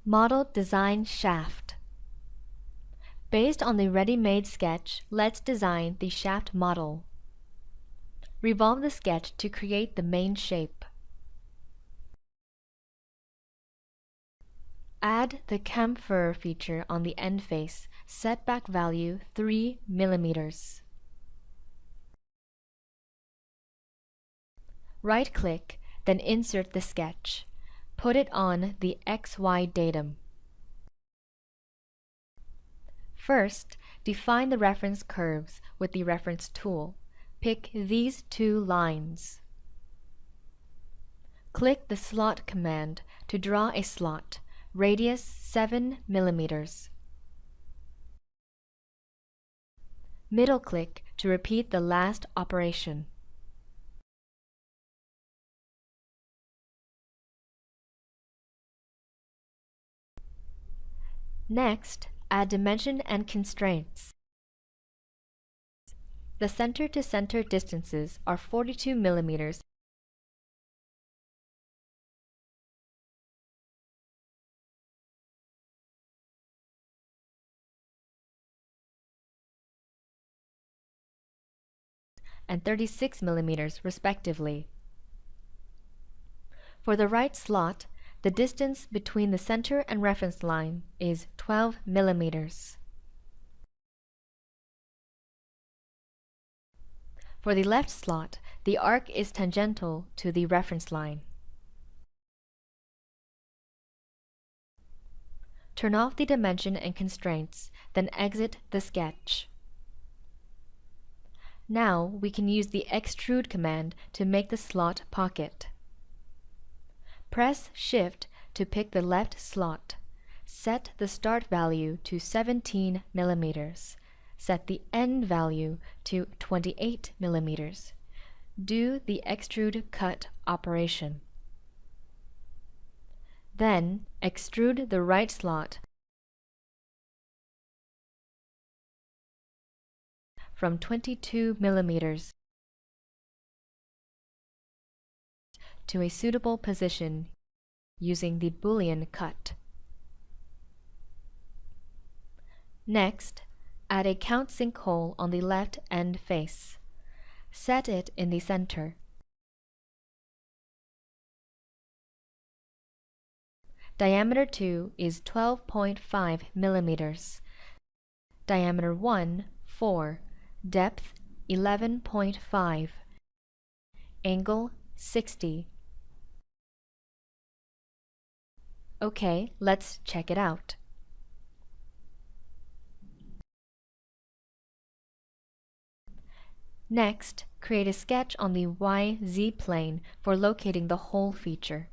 Model Design Shaft. Based on the ready-made sketch, let's design the shaft model. Revolve the sketch to create the main shape. Add the chamfer feature on the end face, setback value 3 mm. Right-click, then insert the sketch. Put it on the XY datum. First, define the reference curves with the reference tool. Pick these two lines. Click the slot command to draw a slot, radius 7 mm. Middle-click to repeat the last operation. Next, add dimension and constraints. The center-to-center distances are 42 mm and 36 mm respectively. For the right slot, the distance between the center and reference line is 12 mm. For the left slot, the arc is tangential to the reference line. Turn off the dimension and constraints, then exit the sketch. Now we can use the extrude command to make the slot pocket. Press Shift to pick the left slot. Set the start value to 17 mm. Set the end value to 28 mm. Do the extrude cut operation. Then extrude the right slot from 22 mm to a suitable position using the Boolean cut. Next, add a countersink hole on the left end face. Set it in the center. Diameter 2 is 12.5 mm. Diameter 1, 4. Depth 11.5. Angle 60. Okay, let's check it out. Next, create a sketch on the YZ plane for locating the hole feature.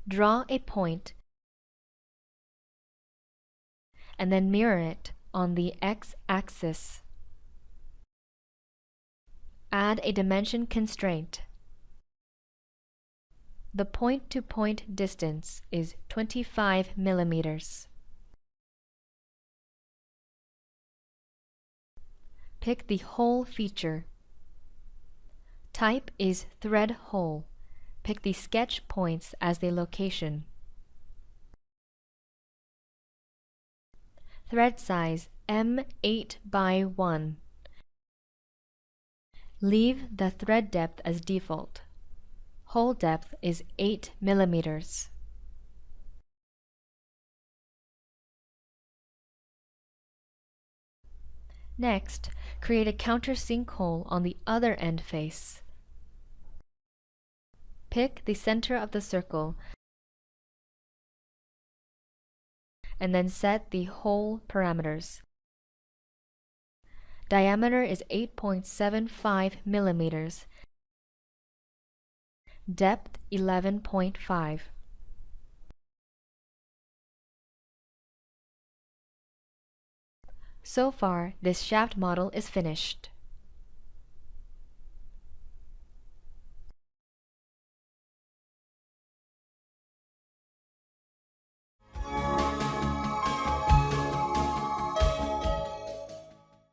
Draw a point and then mirror it on the x-axis. Add a dimension constraint. The point-to-point distance is 25 mm. Pick the hole feature. Type is thread hole. Pick the sketch points as the location. Thread size M8 by 1. Leave the thread depth as default. Hole depth is 8 mm. Next, create a countersink hole on the other end face. Pick the center of the circle and then set the hole parameters. Diameter is 8.75 mm. Depth 11.5. So far, this shaft model is finished.